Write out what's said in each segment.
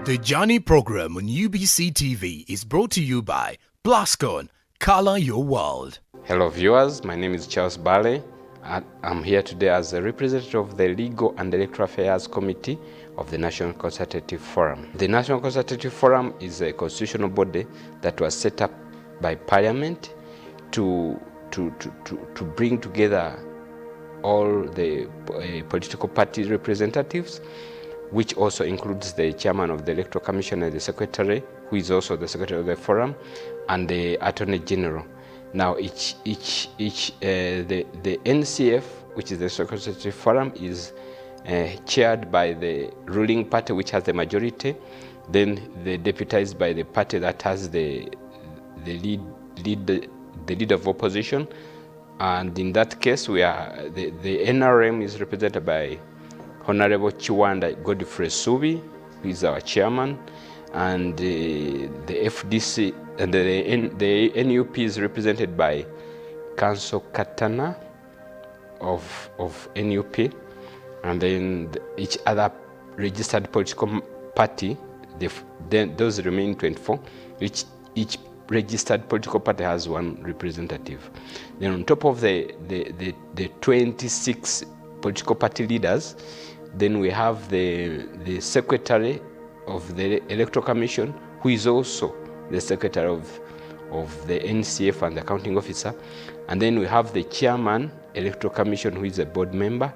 The Journey program on UBC TV is brought to you by Blascon, Color Your World. Hello viewers, my name is Charles Bbaale. I'm here today as a representative of the Legal and Electoral Affairs Committee of the National Consultative Forum. The National Consultative Forum is a constitutional body that was set up by Parliament to bring together all the political party representatives, which also includes the chairman of the Electoral Commission and the secretary, who is also the secretary of the forum, and the Attorney General. Now, the NCF, which is the Consultative Forum, is chaired by the ruling party, which has the majority. Then the deputized by the party that has the lead of opposition. And in that case, the NRM is represented by Honorable Chiwanda Godfrey Subi, who is our chairman, and the FDC and the NUP is represented by Council Katana of NUP, and then each other registered political party, those remaining 24, each registered political party has one representative. Then on top of the 26 political party leaders, then we have the secretary of the Electoral Commission, who is also the secretary of the NCF and the accounting officer. And then we have the chairman, Electoral Commission, who is a board member,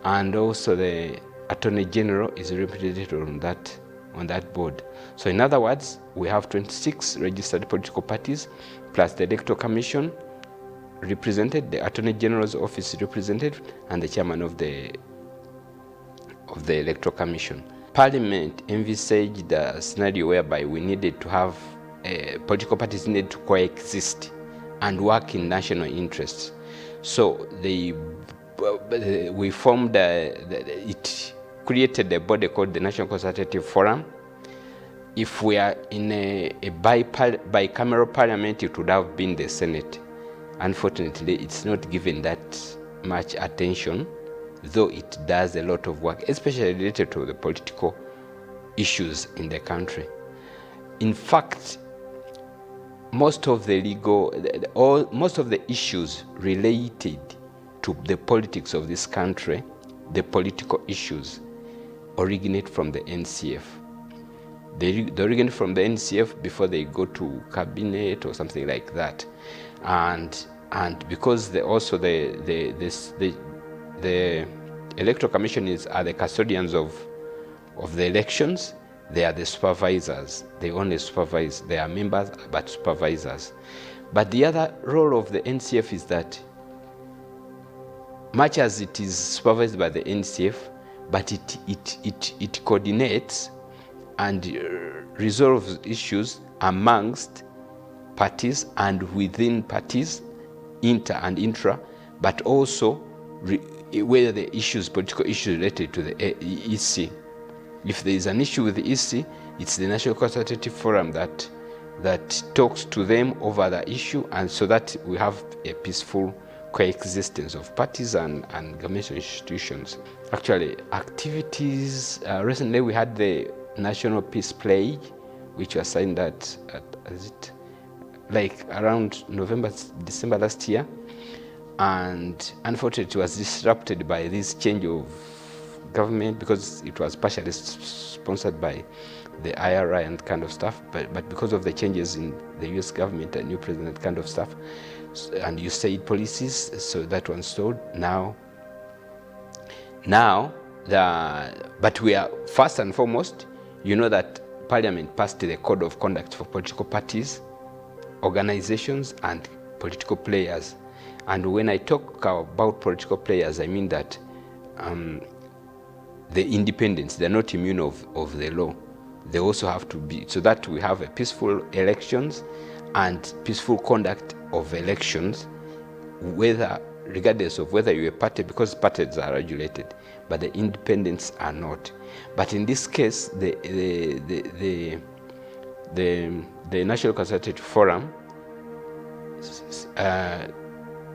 and also the Attorney General is represented on that board. So in other words, we have 26 registered political parties, plus the Electoral Commission represented, the Attorney General's office represented, and the chairman of the Electoral Commission. Parliament envisaged a scenario whereby we needed to have political parties needed to coexist and work in national interests. So we formed it created a body called the National Consultative Forum. If we are in a bicameral parliament, it would have been the Senate. Unfortunately, it's not given that much attention, though it does a lot of work, especially related to the political issues in the country. In fact, most of the issues related to the politics of this country, the political issues, originate from the NCF. They originate from the NCF before they go to cabinet or something like that, and because the Electoral Commission are the custodians of the elections. They are the supervisors. They only supervise. They are members but supervisors. But the other role of the NCF is that, much as it is supervised by the NCF, but it coordinates and resolves issues amongst parties and within parties, inter and intra, but also whether the political issues related to the EC. If there is an issue with the EC, it's the National Consultative Forum that talks to them over the issue, and so that we have a peaceful coexistence of parties and governmental institutions. Actually, activities, recently we had the National Peace Pledge, which was signed around November, December last year. And unfortunately, it was disrupted by this change of government because it was partially sponsored by the IRI and kind of stuff, but because of the changes in the US government and new president kind of stuff, and USAID policies, so that one stalled. But we are, first and foremost, you know that Parliament passed the Code of Conduct for political parties, organizations, and political players. And when I talk about political players, I mean that the independents, they're not immune of the law. They also have to be, so that we have a peaceful elections and peaceful conduct of elections, regardless of whether you're a party, because parties are regulated, but the independents are not. But in this case, the National Consultative Forum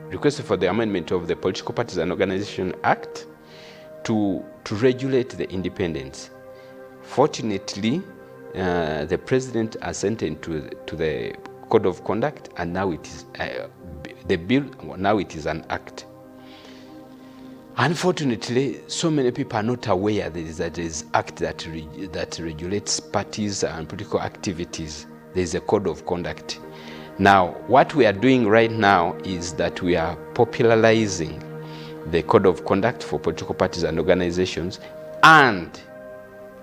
requested for the amendment of the Political Parties and Organization Act to regulate the independence. Fortunately, the president assented to the code of conduct, and now it is the bill. Now it is an act. Unfortunately, so many people are not aware that there is act that regulates parties and political activities. There is a code of conduct. Now, what we are doing right now is that we are popularizing the code of conduct for political parties and organizations, and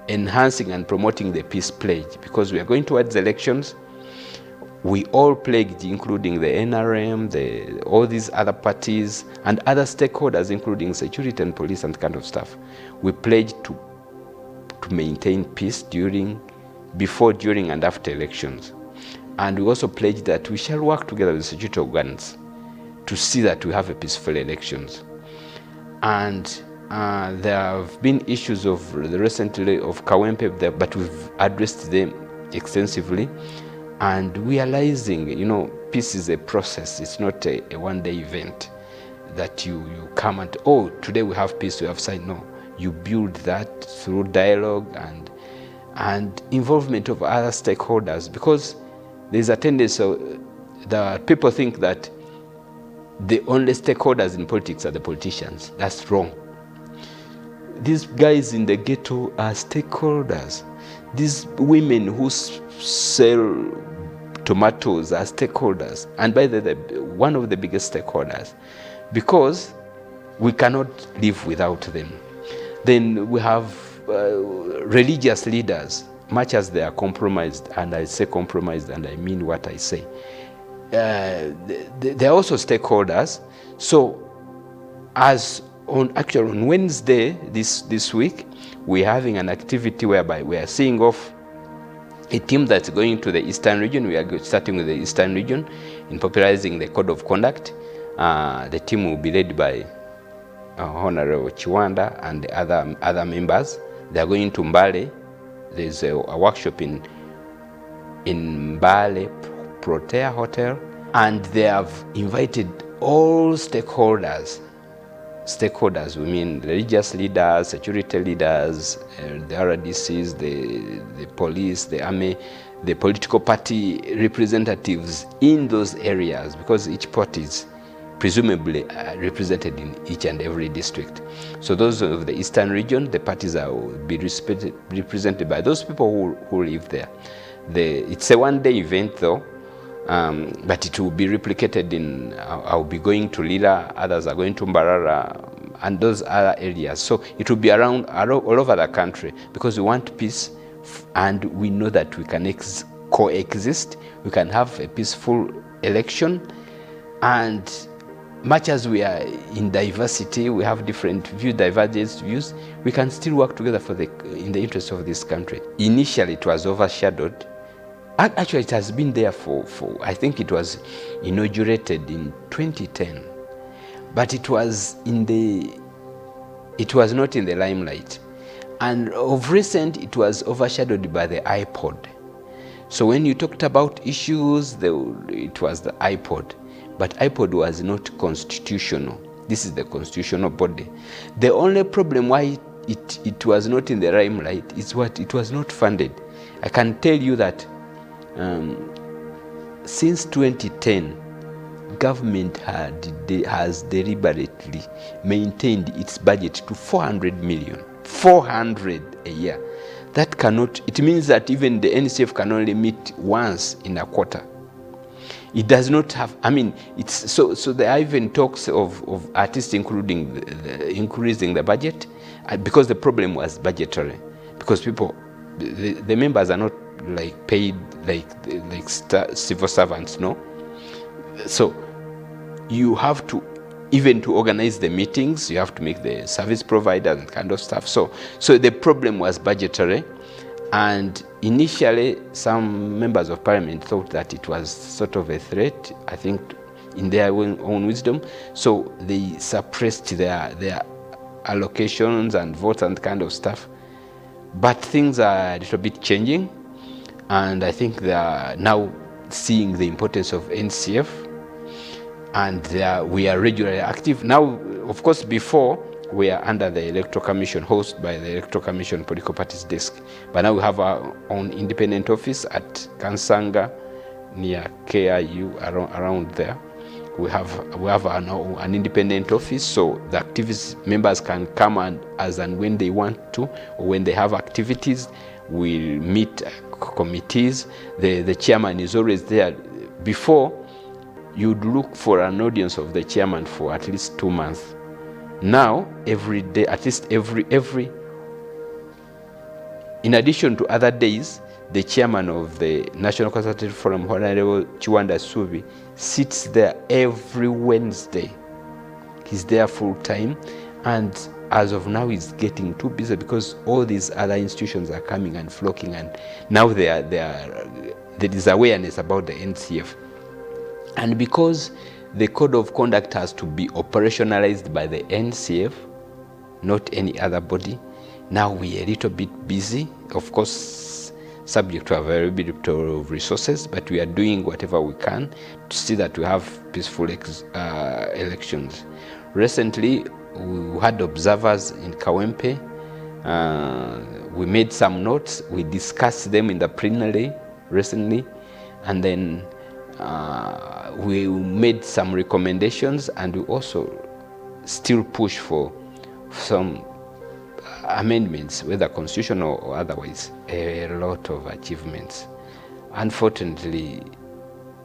enhancing and promoting the peace pledge, because we are going towards elections. We all pledged, including the NRM, all these other parties and other stakeholders, including security and police and kind of stuff. We pledged to maintain peace before, during, and after elections. And we also pledged that we shall work together with security organs to see that we have a peaceful elections. And there have been issues recently of Kawempe, but we've addressed them extensively. And realizing, peace is a process. It's not a one-day event that you come and, oh, today we have peace, we have signed. No, you build that through dialogue and involvement of other stakeholders, because there's a tendency that people think that the only stakeholders in politics are the politicians. That's wrong. These guys in the ghetto are stakeholders. These women who sell tomatoes are stakeholders, and by the way, one of the biggest stakeholders, because we cannot live without them. Then we have religious leaders, much as they are compromised, and I say compromised and I mean what I say. They are also stakeholders. So on Wednesday this week, we're having an activity whereby we are seeing off a team that's going to the Eastern region. We are starting with the Eastern region in popularizing the code of conduct. The team will be led by Honorable Chiwanda and the other members. They are going to Bbaale. There's a workshop in Bbaale Protea Hotel, and they have invited all stakeholders. Stakeholders, we mean religious leaders, security leaders, the RDCs, the police, the army, the political party representatives in those areas, because each party is presumably represented in each and every district. So those of the Eastern region, the parties will be represented by those people who live there. It's a one-day event though, but it will be replicated I'll be going to Lira, others are going to Mbarara, and those other areas. So it will be around all over the country, because we want peace, and we know that we can coexist, we can have a peaceful election, and much as we are in diversity, we have different divergent views, we can still work together in the interest of this country. Initially, it was overshadowed. Actually, it has been there for I think it was inaugurated in 2010, but it was not in the limelight. And of recent, it was overshadowed by the iPod. So when you talked about issues, it was the iPod. But iPod was not constitutional. This is the constitutional body. The only problem why it was not in the limelight is it was not funded. I can tell you that since 2010, government has deliberately maintained its budget to 400 million. 400 a year. It means that even the NCF can only meet once in a quarter. It does not have, it's so there are even talks of artists increasing the budget, because the problem was budgetary, because the members are not paid like civil servants, no? So you have to, even to organize the meetings, you have to make the service provider and kind of stuff. So the problem was budgetary, and initially some members of parliament thought that it was sort of a threat, I think in their own wisdom. So they suppressed their allocations and votes and kind of stuff. But things are a little bit changing, and I think they are now seeing the importance of NCF, and we are regularly active. Now, of course, before we are under the Electoral Commission, hosted by the Electoral Commission Political Parties Desk. But now we have our own independent office at Kansanga, near KIU, around there. We have an independent office, so the activist members can come as and when they want to, or when they have activities. We meet committees. The chairman is always there. Before, you'd look for an audience of the chairman for at least 2 months. Now, every day, at least every, in addition to other days, the chairman of the National Consultative Forum, Honorable Chiwanda Subi, sits there every Wednesday. He's there full time, and as of now, he's getting too busy because all these other institutions are coming and flocking, and now there is awareness about the NCF. And because the code of conduct has to be operationalized by the NCF, not any other body, now we are a little bit busy, of course, subject to availability of resources, but we are doing whatever we can to see that we have peaceful elections. Recently, we had observers in Kawempe. We made some notes. We discussed them in the plenary recently, and then we made some recommendations, and we also still push for some amendments, whether constitutional or otherwise. A lot of achievements. Unfortunately,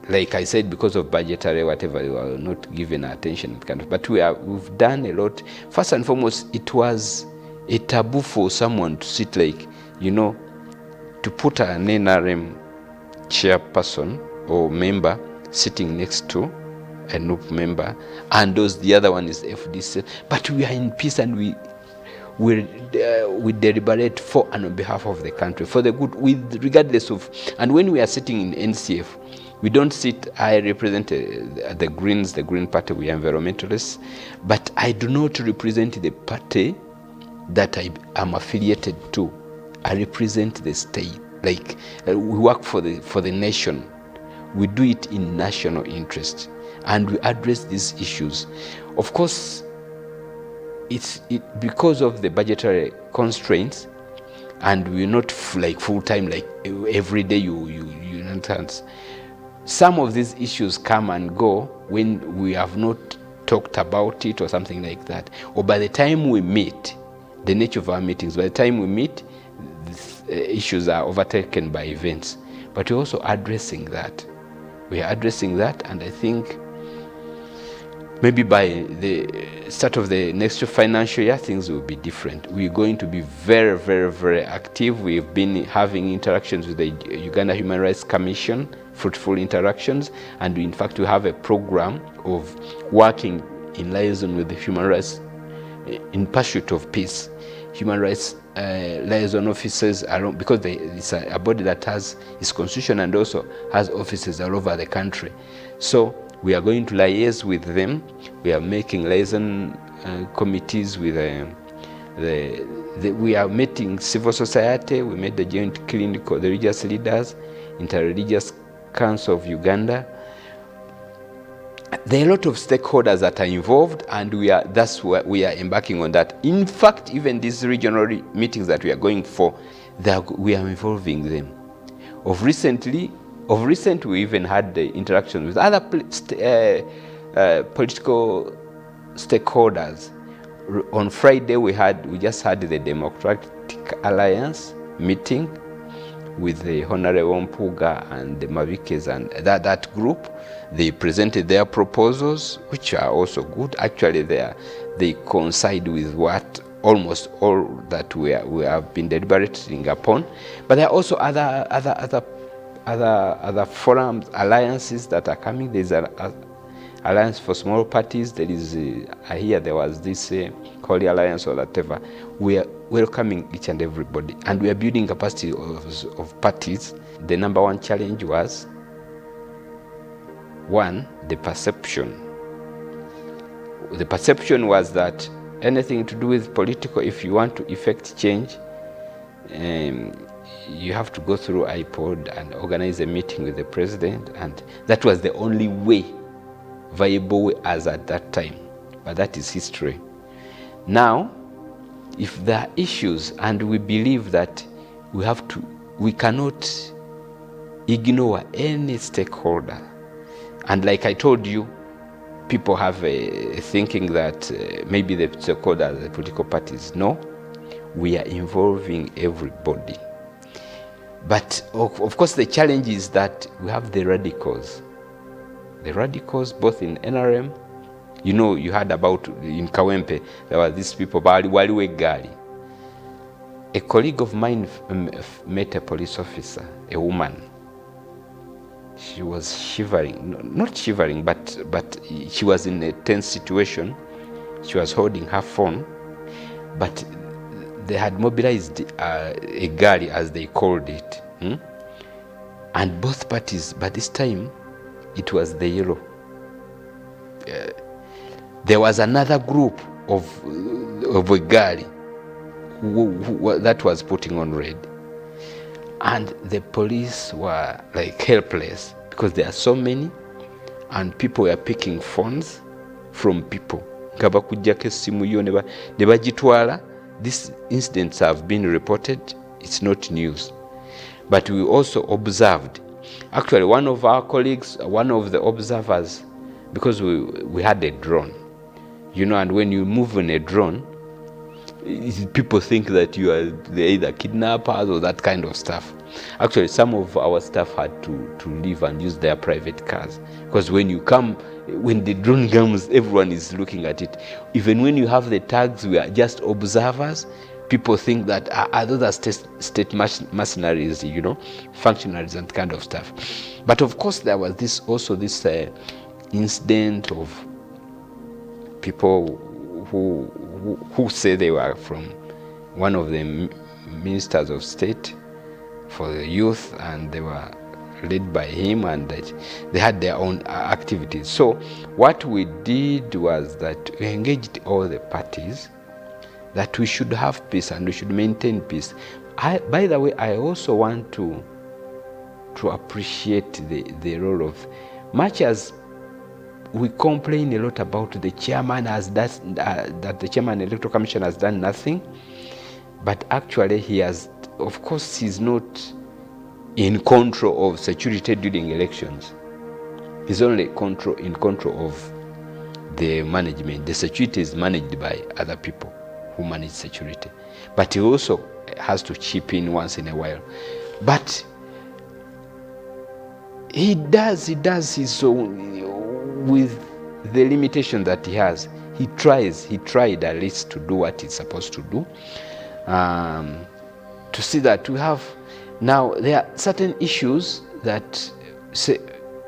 like I said, because of budgetary whatever, we were not given attention. But we've done a lot. First and foremost, it was a taboo for someone to sit to put an NRM chairperson or member sitting next to a NUP member, and the other one is FDC. But we are in peace, and we deliberate for and on behalf of the country, for the good, regardless of. And when we are sitting in NCF, we don't sit. I represent the Greens, the Green Party. We are environmentalists, but I do not represent the party that I am affiliated to. I represent the state. We work for the nation. We do it in national interest, and we address these issues. Of course, it's because of the budgetary constraints, and we're not full time, like every day you understand. Some of these issues come and go when we have not talked about it or something like that, or by the time we meet, the nature of our meetings, by the time we meet, issues are overtaken by events. But we're also addressing that. We are addressing that, and I think maybe by the start of the next financial year, things will be different. We're going to be very, very, very active. We've been having interactions with the Uganda Human Rights Commission, fruitful interactions, and in fact we have a program of working in liaison with the human rights in pursuit of peace. Human rights liaison officers around, because it's a body that has its constitution and also has offices all over the country. So we are going to liaise with them. We are making liaison committees with we are meeting civil society. We met the joint clinic of the religious leaders, Interreligious Council of Uganda. There are a lot of stakeholders that are involved, and that's where we are embarking on that. In fact, even these regional meetings that we are going for, we are involving them. Of recent, we even had the interactions with other political stakeholders. On Friday, we just had the Democratic Alliance meeting with the Honorable Mpuga and the Mavikes and that group. They presented their proposals, which are also good. Actually, they coincide with what almost all that we have been deliberating upon. But there are also other forums, alliances that are coming. There's an alliance for small parties. There is, I hear there was this Holy Alliance or whatever. We are welcoming each and everybody, and we are building capacity of parties. The number one challenge was, one, the perception. The perception was that anything to do with political, if you want to effect change, you have to go through IPOD and organize a meeting with the president, and that was the only way, viable way as at that time. But that is history. Now, if there are issues, and we believe that we cannot ignore any stakeholder. And like I told you, people have a thinking that maybe the stakeholders, the political parties. No, we are involving everybody. But of course the challenge is that we have the radicals. The radicals both in NRM, you know, you heard about in Kawempe, there were these people, Waliwe Gali. A colleague of mine met a police officer, a woman. She was shivering, not shivering, but she was in a tense situation. She was holding her phone, but they had mobilized a gari, as they called it. And both parties, by this time, it was the yellow. There was another group of a gari who that was putting on red. And the police were like helpless because there are so many, and people were picking phones from people. These incidents have been reported. It's not news. But we also observed. Actually, one of our colleagues, one of the observers, because we had a drone, you know, and when you move in a drone, people think that you are either kidnappers or that kind of stuff. Actually, some of our staff had to leave and use their private cars, because when the drone comes, everyone is looking at it. Even when you have the tags, we are just observers. People think that those are state mercenaries, you know, functionaries and kind of stuff. But of course, there was this incident of people who say they were from one of the ministers of state for the youth, and they were led by him, and that they had their own activities. So what we did was that we engaged all the parties that we should have peace and we should maintain peace. By the way, I also want to appreciate the role of, much as we complain a lot about the chairman that the chairman electoral commission has done nothing, but actually he has, of course, he's not in control of security during elections. He's only in control of the management. The security is managed by other people who manage security, but he also has to chip in once in a while. But he does his own with the limitation that he has. He tried at least to do what he's supposed to do, to see that we have. Now, there are certain issues that, say,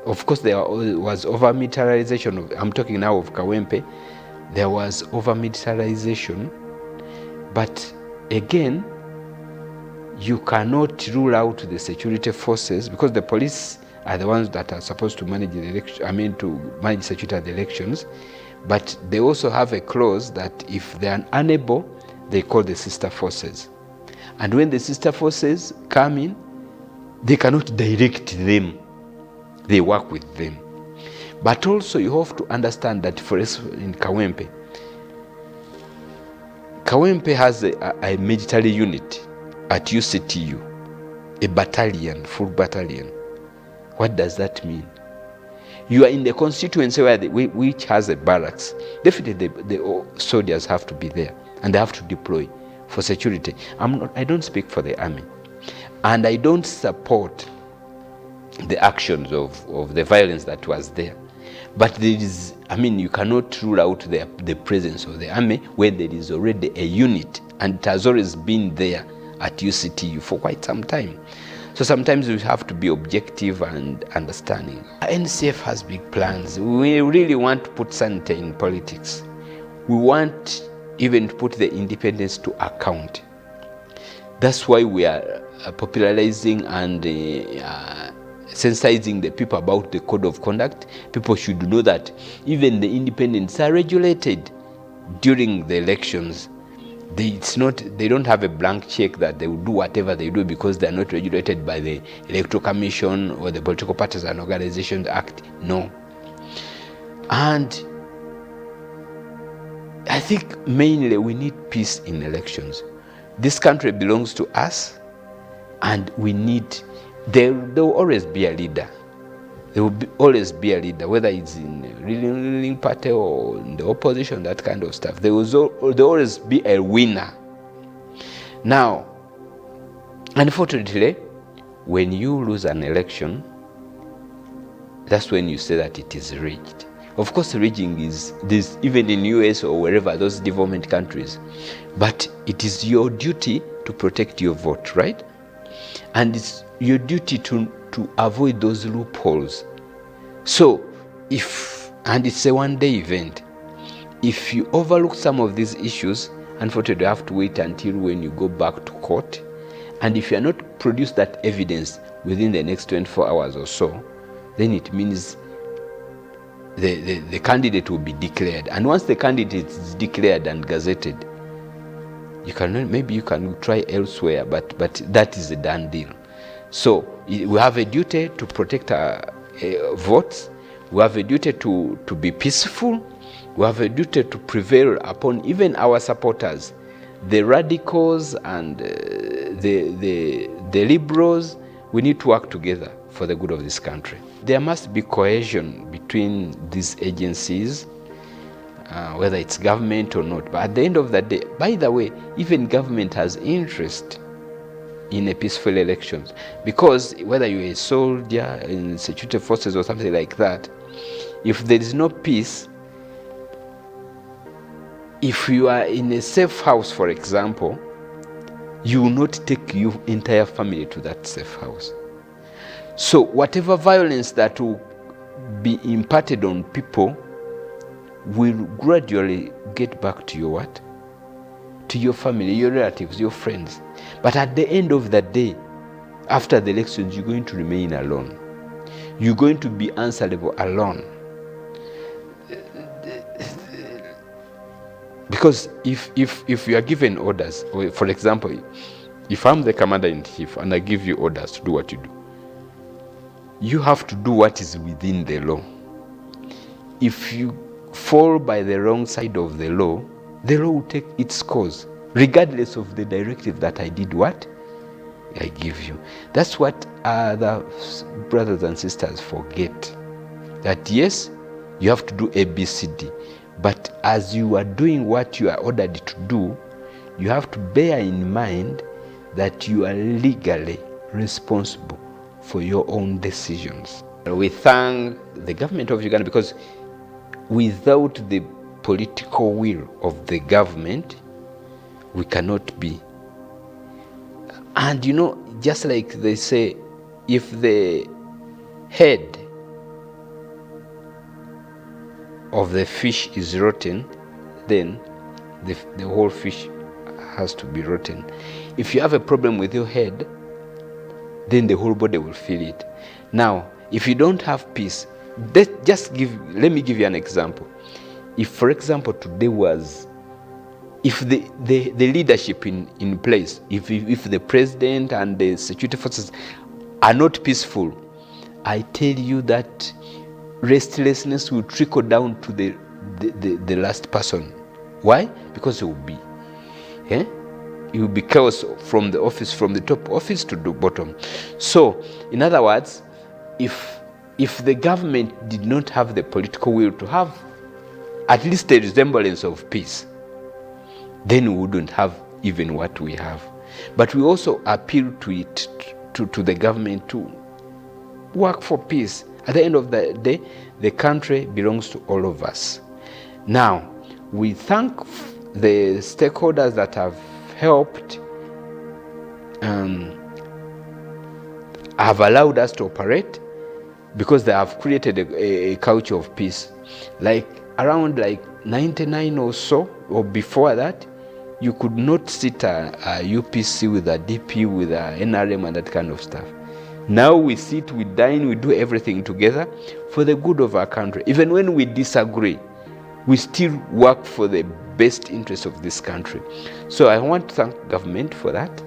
of course, there was over-militarization. I'm talking now of Kawempe. There was over-militarization. But again, you cannot rule out the security forces, because the police are the ones that are supposed to manage the election, to manage security at the elections. But they also have a clause that if they are unable, they call the sister forces. And when the sister forces come in, they cannot direct them. They work with them. But also you have to understand that, for instance, in Kawempe has a military unit at UCTU, a battalion, full battalion. What does that mean? You are in the constituency which has a barracks. Definitely the soldiers have to be there, and they have to deploy for security. I don't speak for the army, and I don't support the actions of the violence that was there. But there is, you cannot rule out the presence of the army where there is already a unit, and it has always been there at UCTU for quite some time. So sometimes we have to be objective and understanding. NCF has big plans. We really want to put sanity in politics. We want even to put the independence to account. That's why we are popularizing and sensitizing the people about the code of conduct. People should know that even the independents are regulated during the elections. They don't have a blank check that they will do whatever they do because they are not regulated by the Electoral Commission or the Political Parties and Organizations Act. No. And I think mainly we need peace in elections. This country belongs to us, and we need, there will always be a leader. There will always be a leader, whether it's in the ruling party or in the opposition, that kind of stuff. There will always be a winner. Now, unfortunately, when you lose an election, that's when you say that it is rigged. Of course, rigging is this even in US or wherever, those development countries. But it is your duty to protect your vote, right? And it's your duty to avoid those loopholes. So, and it's a one-day event. If you overlook some of these issues, unfortunately, you have to wait until when you go back to court. And if you are not produced that evidence within the next 24 hours or so, then it means the candidate will be declared. And once the candidate is declared and gazetted, maybe you can try elsewhere, but that is a done deal. So we have a duty to protect our votes. We have a duty to be peaceful. We have a duty to prevail upon even our supporters, the radicals and the liberals. We need to work together for the good of this country. There must be cohesion between these agencies, whether it's government or not. But at the end of the day, by the way, even government has interest in a peaceful elections, because whether you're a soldier in security forces or something like that, if there is no peace, if you are in a safe house, for example, you will not take your entire family to that safe house. So whatever violence that will be imparted on people will gradually get back to your what? To your family, your relatives, your friends. But at the end of the day, after the elections, you're going to remain alone. You're going to be answerable alone. Because if you are given orders, or for example, if I'm the commander-in-chief and I give you orders to do what you do, you have to do what is within the law. If you fall by the wrong side of the law will take its course, regardless of the directive that I did what? I give you. That's what other brothers and sisters forget. That yes, you have to do A, B, C, D. But as you are doing what you are ordered to do, you have to bear in mind that you are legally responsible for your own decisions. We thank the government of Uganda, because without the political will of the government, we cannot be. And you know, just like they say, if the head of the fish is rotten, then the whole fish has to be rotten. If you have a problem with your head, then the whole body will feel it. Now, if you don't have peace, let me give you an example. If, for example, today was, if the leadership in place, if the president and the security forces are not peaceful, I tell you that restlessness will trickle down to the last person. Why? Because it will be. It will be chaos from the office, from the top office to the bottom. So, in other words, if the government did not have the political will to have at least a resemblance of peace, then we wouldn't have even what we have. But we also appeal to it, to the government to work for peace. At the end of the day, the country belongs to all of us. Now, we thank the stakeholders that have helped, have allowed us to operate, because they have created a culture of peace. Like around 99 or so, or before that, you could not sit a UPC with a DP, with a NRM and that kind of stuff. Now we sit, we dine, we do everything together for the good of our country. Even when we disagree, we still work for the best interest of this country. So I want to thank government for that.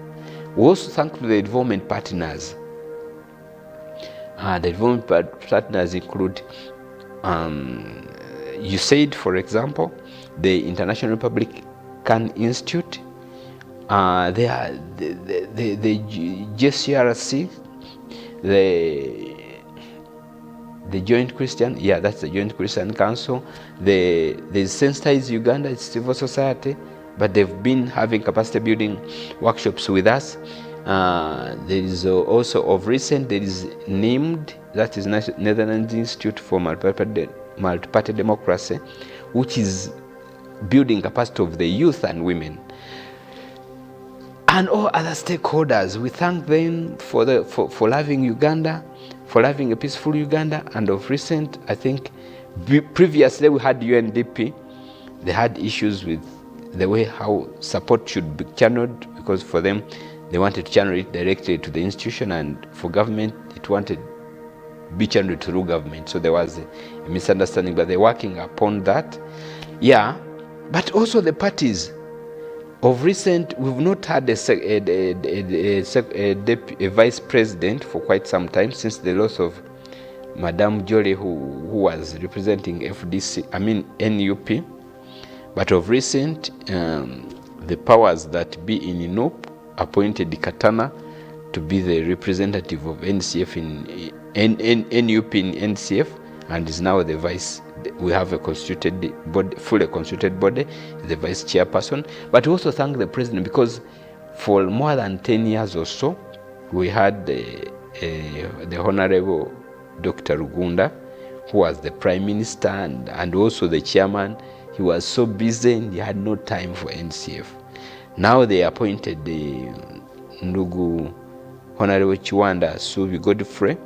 We also thank the development partners. The development partners include USAID, for example, the International Republican Institute, there are the JCRC, the Joint Christian, that's the Joint Christian Council. The Sensitize Uganda, it's civil society, but they've been having capacity building workshops with us. There is also of recent, there is NIMD, that is Netherlands Institute for Multi-Party Democracy, which is building capacity of the youth and women. And all other stakeholders, we thank them for loving Uganda, for having a peaceful Uganda. And of recent, I think previously we had UNDP. They had issues with the way how support should be channeled, because for them, they wanted to channel it directly to the institution, and for government, it wanted to be channeled through government. So there was a misunderstanding, but they're working upon that. Yeah, but also the parties. Of recent, we've not had a vice president for quite some time, since the loss of Madame Jolie, who was representing NUP. But of recent, the powers that be in NUP appointed Katana to be the representative of NCF in NUP in NCF, and is now the vice. We have a constituted body, fully constituted body, the vice chairperson. But we also thank the president, because for more than 10 years or so, we had the Honorable Dr. Rugunda, who was the Prime Minister and also the chairman. He was so busy and he had no time for NCF. Now they appointed the Ndugu Honorable Chiwanda Subi Godfrey.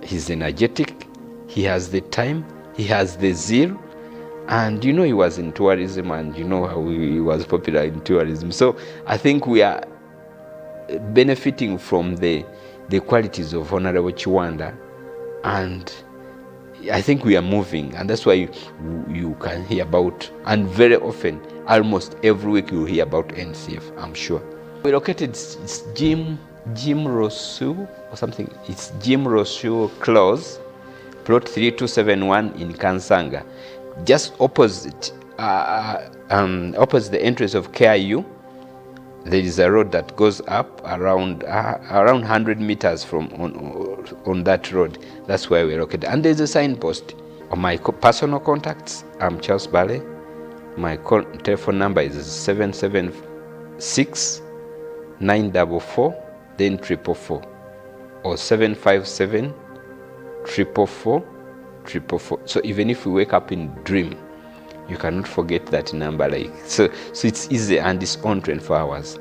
He's energetic, he has the time, he has the zeal, and he was in tourism, and how he was popular in tourism. So I think we are benefiting from the qualities of Honorable Chiwanda, and I think we are moving, and that's why you can hear about, and very often, almost every week, you hear about NCF, I'm sure. We're located, it's Jim Rosu or something. It's Jim Rosu Close, plot 3271 in Kansanga, just opposite the entrance of KIU. There is a road that goes up around 100 meters from on that road. That's where we're located. And there's a signpost. On my personal contacts, I'm Charles Bbaale. My telephone number is 776 944 then 444, or 757 444 444. So even if we wake up in dream, you cannot forget that number. So it's easy, and it's on 24 hours.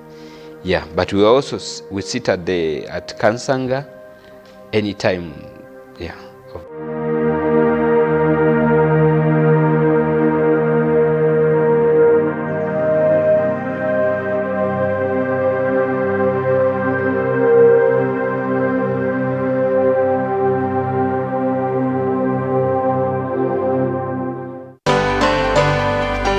Yeah, but we sit at Kansanga anytime. Yeah.